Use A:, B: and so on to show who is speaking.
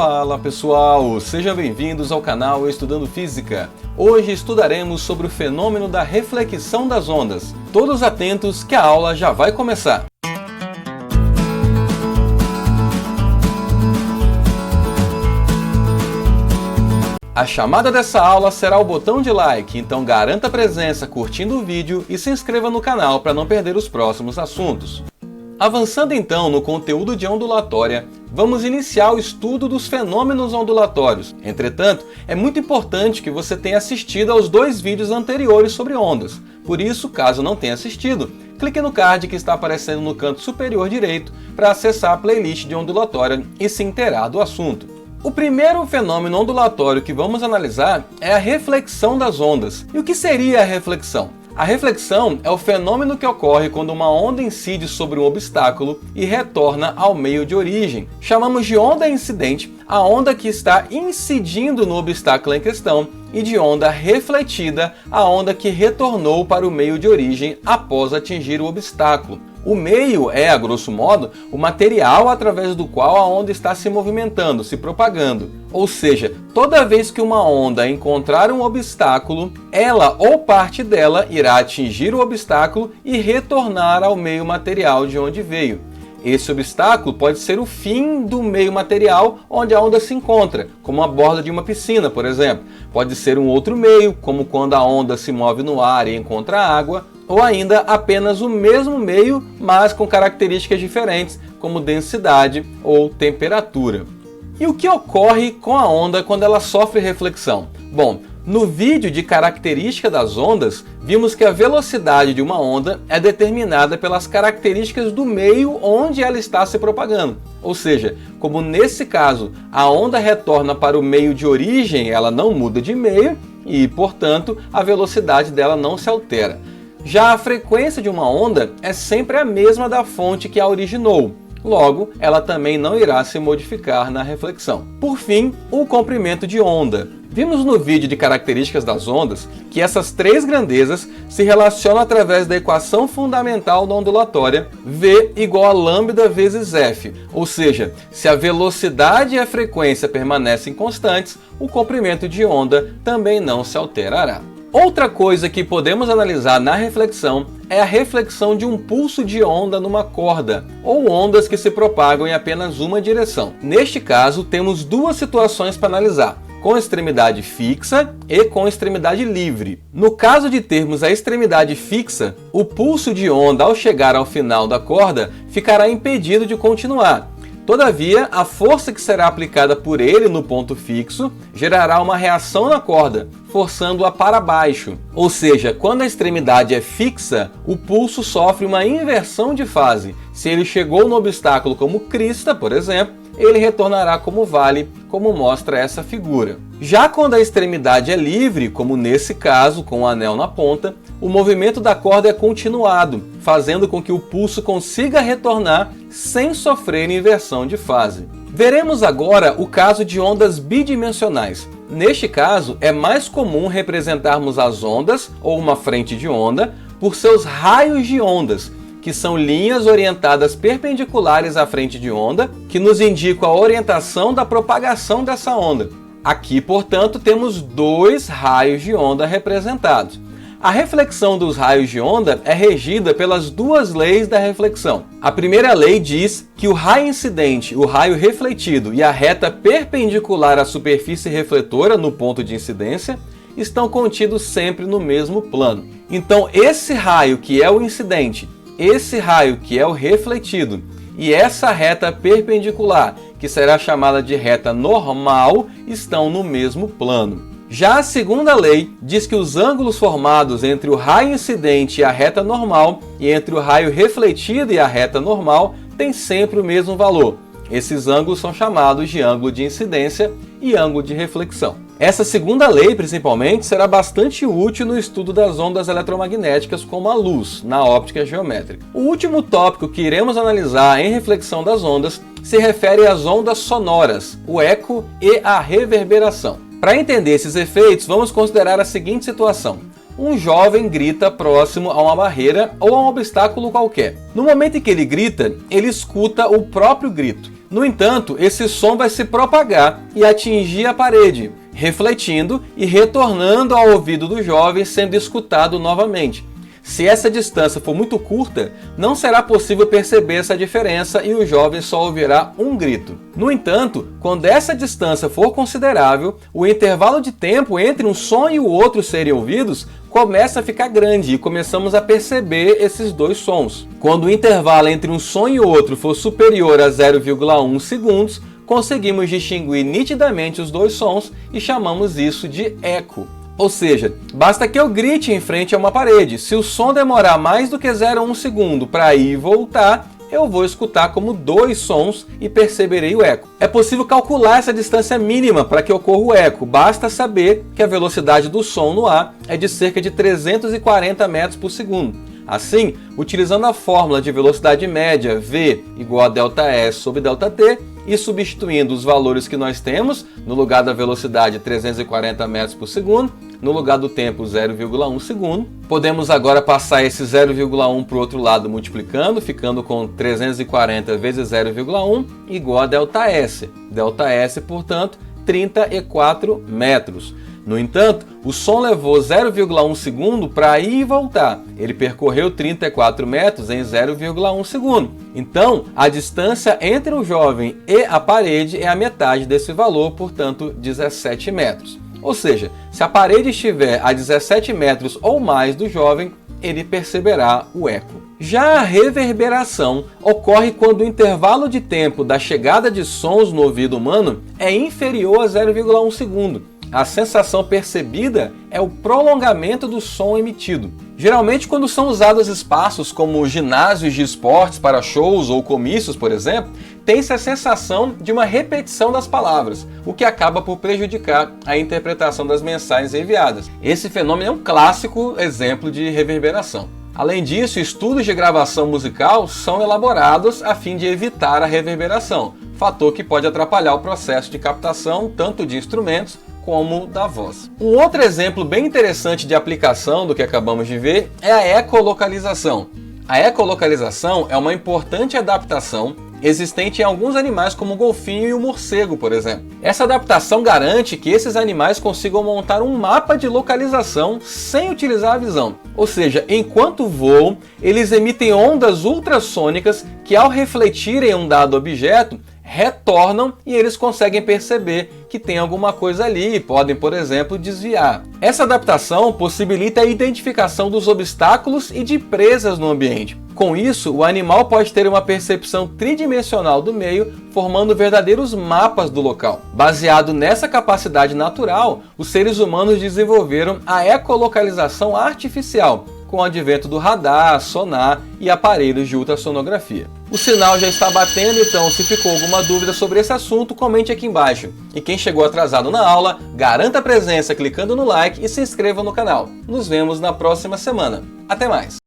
A: Fala pessoal, sejam bem-vindos ao canal Estudando Física. Hoje estudaremos sobre o fenômeno da reflexão das ondas. Todos atentos que a aula já vai começar. A chamada dessa aula será o botão de like, então garanta a presença curtindo o vídeo e se inscreva no canal para não perder os próximos assuntos. Avançando então no conteúdo de ondulatória, vamos iniciar o estudo dos fenômenos ondulatórios. Entretanto, é muito importante que você tenha assistido aos 2 vídeos anteriores sobre ondas. Por isso, caso não tenha assistido, clique no card que está aparecendo no canto superior direito para acessar a playlist de ondulatória e se inteirar do assunto. O primeiro fenômeno ondulatório que vamos analisar é a reflexão das ondas. E o que seria a reflexão? A reflexão é o fenômeno que ocorre quando uma onda incide sobre um obstáculo e retorna ao meio de origem. Chamamos de onda incidente a onda que está incidindo no obstáculo em questão e de onda refletida a onda que retornou para o meio de origem após atingir o obstáculo. O meio é, a grosso modo, o material através do qual a onda está se movimentando, se propagando. Ou seja, toda vez que uma onda encontrar um obstáculo, ela ou parte dela irá atingir o obstáculo e retornar ao meio material de onde veio. Esse obstáculo pode ser o fim do meio material onde a onda se encontra, como a borda de uma piscina, por exemplo. Pode ser um outro meio, como quando a onda se move no ar e encontra água, ou ainda apenas o mesmo meio, mas com características diferentes, como densidade ou temperatura. E o que ocorre com a onda quando ela sofre reflexão? Bom, no vídeo de característica das ondas, vimos que a velocidade de uma onda é determinada pelas características do meio onde ela está se propagando. Ou seja, como nesse caso a onda retorna para o meio de origem, ela não muda de meio e, portanto, a velocidade dela não se altera. Já a frequência de uma onda é sempre a mesma da fonte que a originou. Logo, ela também não irá se modificar na reflexão. Por fim, o comprimento de onda. Vimos no vídeo de características das ondas que essas 3 grandezas se relacionam através da equação fundamental da ondulatória V igual a lambda vezes F. Ou seja, se a velocidade e a frequência permanecem constantes, o comprimento de onda também não se alterará. Outra coisa que podemos analisar na reflexão é a reflexão de um pulso de onda numa corda, ou ondas que se propagam em apenas uma direção. Neste caso, temos 2 situações para analisar, com extremidade fixa e com extremidade livre. No caso de termos a extremidade fixa, o pulso de onda ao chegar ao final da corda ficará impedido de continuar. Todavia, a força que será aplicada por ele no ponto fixo gerará uma reação na corda, forçando-a para baixo. Ou seja, quando a extremidade é fixa, o pulso sofre uma inversão de fase. Se ele chegou no obstáculo como crista, por exemplo, ele retornará como vale, como mostra essa figura. Já quando a extremidade é livre, como nesse caso, com o anel na ponta, o movimento da corda é continuado, fazendo com que o pulso consiga retornar sem sofrer inversão de fase. Veremos agora o caso de ondas bidimensionais. Neste caso, é mais comum representarmos as ondas, ou uma frente de onda, por seus raios de ondas, que são linhas orientadas perpendiculares à frente de onda, que nos indicam a orientação da propagação dessa onda. Aqui, portanto, temos 2 raios de onda representados. A reflexão dos raios de onda é regida pelas 2 leis da reflexão. A primeira lei diz que o raio incidente, o raio refletido e a reta perpendicular à superfície refletora no ponto de incidência estão contidos sempre no mesmo plano. Então, esse raio que é o incidente, esse raio que é o refletido e essa reta perpendicular, que será chamada de reta normal, estão no mesmo plano. Já a segunda lei diz que os ângulos formados entre o raio incidente e a reta normal e entre o raio refletido e a reta normal têm sempre o mesmo valor. Esses ângulos são chamados de ângulo de incidência e ângulo de reflexão. Essa segunda lei, principalmente, será bastante útil no estudo das ondas eletromagnéticas como a luz, na óptica geométrica. O último tópico que iremos analisar em reflexão das ondas se refere às ondas sonoras, o eco e a reverberação. Para entender esses efeitos, vamos considerar a seguinte situação. Um jovem grita próximo a uma barreira ou a um obstáculo qualquer. No momento em que ele grita, ele escuta o próprio grito. No entanto, esse som vai se propagar e atingir a parede, refletindo e retornando ao ouvido do jovem, sendo escutado novamente. Se essa distância for muito curta, não será possível perceber essa diferença e o jovem só ouvirá um grito. No entanto, quando essa distância for considerável, o intervalo de tempo entre um som e o outro serem ouvidos começa a ficar grande e começamos a perceber esses dois sons. Quando o intervalo entre um som e outro for superior a 0,1 segundos, conseguimos distinguir nitidamente os dois sons e chamamos isso de eco. Ou seja, basta que eu grite em frente a uma parede. Se o som demorar mais do que 0,1 segundo para ir e voltar, eu vou escutar como dois sons e perceberei o eco. É possível calcular essa distância mínima para que ocorra o eco. Basta saber que a velocidade do som no ar é de cerca de 340 metros por segundo. Assim, utilizando a fórmula de velocidade média V igual a ΔS sobre ΔT, e substituindo os valores que nós temos, no lugar da velocidade 340 metros por segundo, no lugar do tempo 0,1 segundo, podemos agora passar esse 0,1 para o outro lado multiplicando, ficando com 340 vezes 0,1 igual a ΔS. ΔS, portanto, 34 metros. No entanto, o som levou 0,1 segundo para ir e voltar. Ele percorreu 34 metros em 0,1 segundo. Então, a distância entre o jovem e a parede é a metade desse valor, portanto, 17 metros. Ou seja, se a parede estiver a 17 metros ou mais do jovem, ele perceberá o eco. Já a reverberação ocorre quando o intervalo de tempo da chegada de sons no ouvido humano é inferior a 0,1 segundo. A sensação percebida é o prolongamento do som emitido. Geralmente, quando são usados espaços como ginásios de esportes para shows ou comícios, por exemplo, tem-se a sensação de uma repetição das palavras, o que acaba por prejudicar a interpretação das mensagens enviadas. Esse fenômeno é um clássico exemplo de reverberação. Além disso, estudos de gravação musical são elaborados a fim de evitar a reverberação, fator que pode atrapalhar o processo de captação tanto de instrumentos como da voz. Um outro exemplo bem interessante de aplicação do que acabamos de ver é a ecolocalização. A ecolocalização é uma importante adaptação existente em alguns animais como o golfinho e o morcego, por exemplo. Essa adaptação garante que esses animais consigam montar um mapa de localização sem utilizar a visão. Ou seja, enquanto voam, eles emitem ondas ultrassônicas que, ao refletirem um dado objeto, retornam e eles conseguem perceber que tem alguma coisa ali e podem, por exemplo, desviar. Essa adaptação possibilita a identificação dos obstáculos e de presas no ambiente. Com isso, o animal pode ter uma percepção tridimensional do meio, formando verdadeiros mapas do local. Baseado nessa capacidade natural, os seres humanos desenvolveram a ecolocalização artificial, com o advento do radar, sonar e aparelhos de ultrassonografia. O sinal já está batendo, então se ficou alguma dúvida sobre esse assunto, comente aqui embaixo. E quem chegou atrasado na aula, garanta a presença clicando no like e se inscreva no canal. Nos vemos na próxima semana. Até mais!